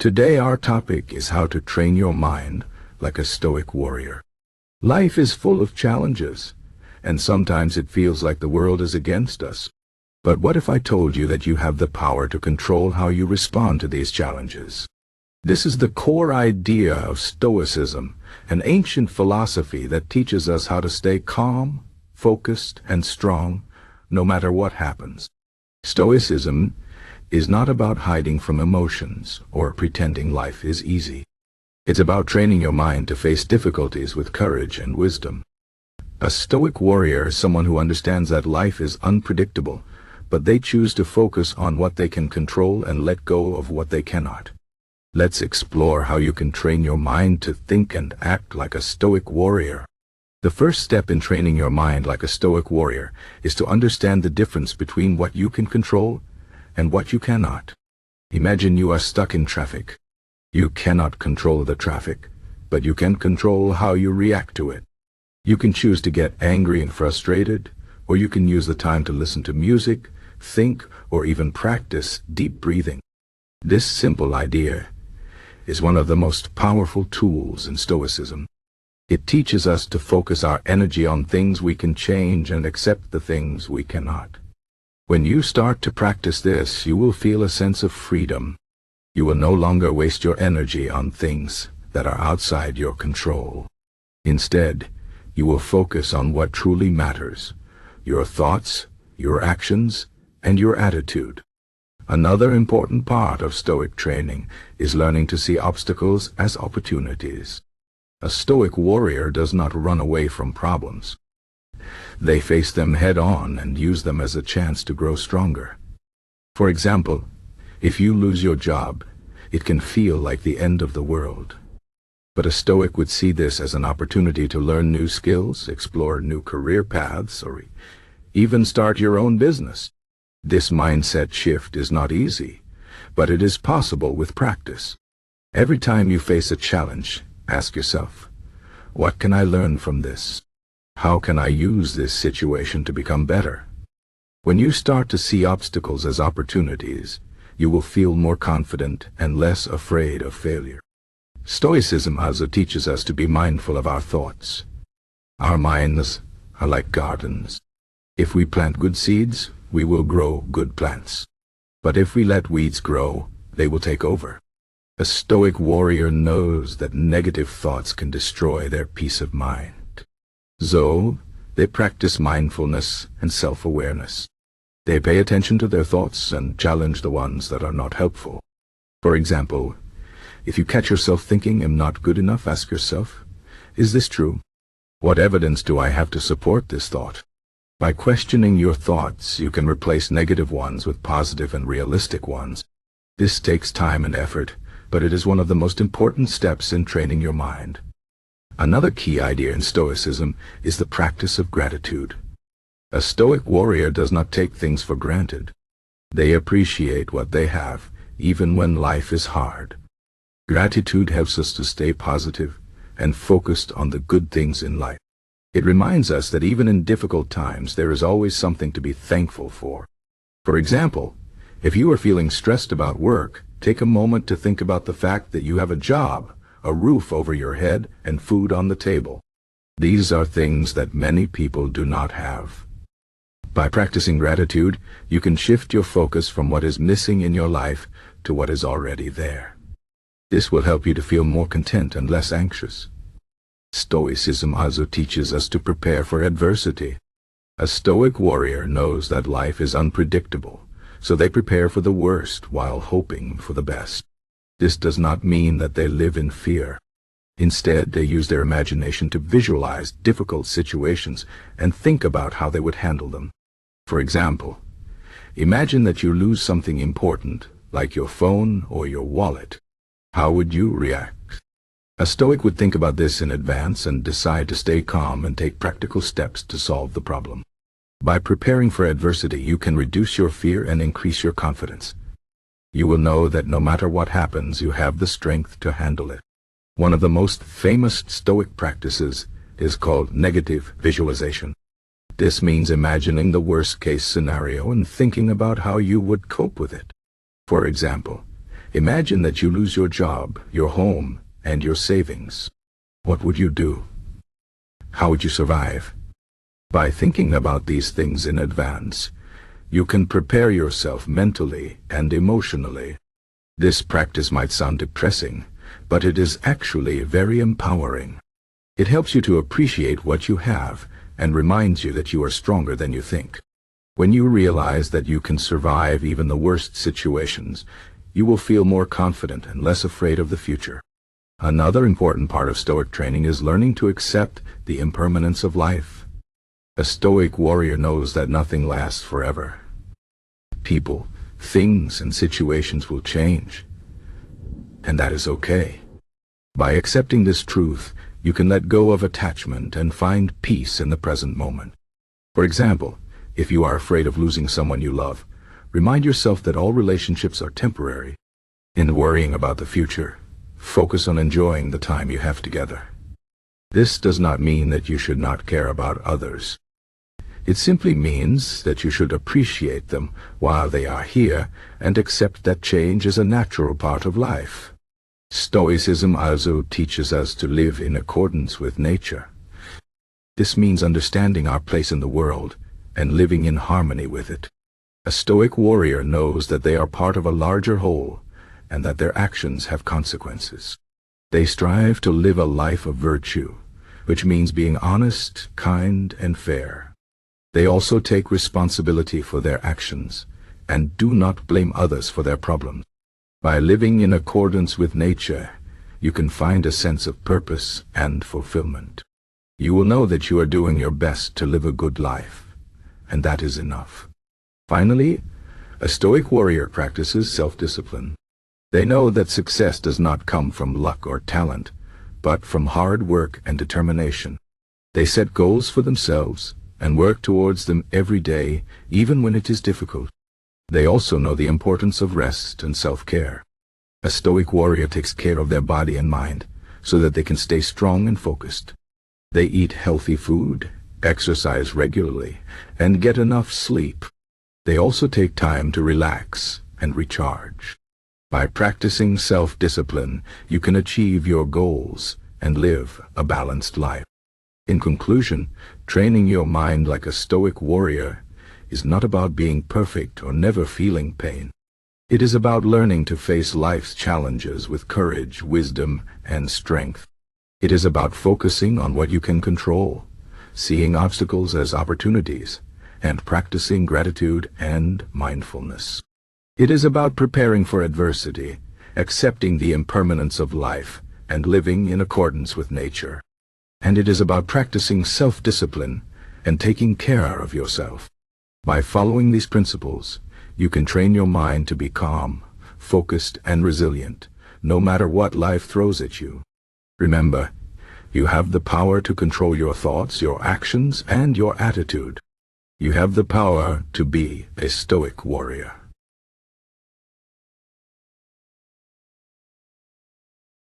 Today our topic is how to train your mind like a Stoic warrior. Life is full of challenges, and sometimes it feels like the world is against us. But what if I told you that you have the power to control how you respond to these challenges? This is the core idea of Stoicism, an ancient philosophy that teaches us how to stay calm, focused, and strong, no matter what happens. Stoicism is not about hiding from emotions or pretending life is easy. It's about training your mind to face difficulties with courage and wisdom. A Stoic warrior is someone who understands that life is unpredictable, but they choose to focus on what they can control and let go of what they cannot. Let's explore how you can train your mind to think and act like a Stoic warrior. The first step in training your mind like a Stoic warrior is to understand the difference between what you can control and what you cannot. Imagine you are stuck in traffic. You cannot control the traffic, but you can control how you react to it. You can choose to get angry and frustrated, or you can use the time to listen to music, think, or even practice deep breathing. This simple idea is one of the most powerful tools in Stoicism. It teaches us to focus our energy on things we can change and accept the things we cannot. When you start to practice this, you will feel a sense of freedom. You will no longer waste your energy on things that are outside your control. Instead, you will focus on what truly matters: your thoughts, your actions, and your attitude. Another important part of Stoic training is learning to see obstacles as opportunities. A Stoic warrior does not run away from problems. They face them head-on and use them as a chance to grow stronger. For example, if you lose your job, it can feel like the end of the world. But a Stoic would see this as an opportunity to learn new skills, explore new career paths, or even start your own business. This mindset shift is not easy, but it is possible with practice. Every time you face a challenge, ask yourself, what can I learn from this? How can I use this situation to become better? When you start to see obstacles as opportunities, you will feel more confident and less afraid of failure. Stoicism also teaches us to be mindful of our thoughts. Our minds are like gardens. If we plant good seeds, we will grow good plants. But if we let weeds grow, they will take over. A Stoic warrior knows that negative thoughts can destroy their peace of mind. So, they practice mindfulness and self-awareness. They pay attention to their thoughts and challenge the ones that are not helpful. For example, if you catch yourself thinking, "I'm not good enough," ask yourself, is this true? What evidence do I have to support this thought? By questioning your thoughts, you can replace negative ones with positive and realistic ones. This takes time and effort, but it is one of the most important steps in training your mind. Another key idea in Stoicism is the practice of gratitude. A Stoic warrior does not take things for granted. They appreciate what they have, even when life is hard. Gratitude helps us to stay positive and focused on the good things in life. It reminds us that even in difficult times, there is always something to be thankful for. For example, if you are feeling stressed about work, take a moment to think about the fact that you have a job, a roof over your head, and food on the table. These are things that many people do not have. By practicing gratitude, you can shift your focus from what is missing in your life to what is already there. This will help you to feel more content and less anxious. Stoicism also teaches us to prepare for adversity. A Stoic warrior knows that life is unpredictable, so they prepare for the worst while hoping for the best. This does not mean that they live in fear. Instead, they use their imagination to visualize difficult situations and think about how they would handle them. For example, imagine that you lose something important, like your phone or your wallet. How would you react? A Stoic would think about this in advance and decide to stay calm and take practical steps to solve the problem. By preparing for adversity, you can reduce your fear and increase your confidence. You will know that no matter what happens, you have the strength to handle it. One of the most famous Stoic practices is called negative visualization. This means imagining the worst-case scenario and thinking about how you would cope with it. For example, Imagine that you lose your job, your home, and your savings. What would you do? How would you survive? By thinking about these things in advance, you can prepare yourself mentally and emotionally. This practice might sound depressing, but it is actually very empowering. It helps you to appreciate what you have and reminds you that you are stronger than you think. When you realize that you can survive even the worst situations, you will feel more confident and less afraid of the future. Another important part of Stoic training is learning to accept the impermanence of life. A Stoic warrior knows that nothing lasts forever. People, things, and situations will change, and that is okay. By accepting this truth, you can let go of attachment and find peace in the present moment. For example, if you are afraid of losing someone you love, remind yourself that all relationships are temporary. In worrying about the future, focus on enjoying the time you have together. This does not mean that you should not care about others. It simply means that you should appreciate them while they are here and accept that change is a natural part of life. Stoicism also teaches us to live in accordance with nature. This means understanding our place in the world and living in harmony with it. A Stoic warrior knows that they are part of a larger whole and that their actions have consequences. They strive to live a life of virtue, which means being honest, kind, and fair. They also take responsibility for their actions and do not blame others for their problems. By living in accordance with nature, you can find a sense of purpose and fulfillment. You will know that you are doing your best to live a good life, and that is enough. Finally, a Stoic warrior practices self-discipline. They know that success does not come from luck or talent, but from hard work and determination. They set goals for themselves and work towards them every day, even when it is difficult. They also know the importance of rest and self-care. A Stoic warrior takes care of their body and mind so that they can stay strong and focused. They eat healthy food, exercise regularly, and get enough sleep. They also take time to relax and recharge. By practicing self-discipline, you can achieve your goals and live a balanced life. In conclusion, training your mind like a Stoic warrior is not about being perfect or never feeling pain. It is about learning to face life's challenges with courage, wisdom, and strength. It is about focusing on what you can control, seeing obstacles as opportunities, and practicing gratitude and mindfulness. It is about preparing for adversity, accepting the impermanence of life, and living in accordance with nature. And it is about practicing self-discipline and taking care of yourself. By following these principles, you can train your mind to be calm, focused, and resilient, no matter what life throws at you. Remember, you have the power to control your thoughts, your actions, and your attitude. You have the power to be a Stoic warrior.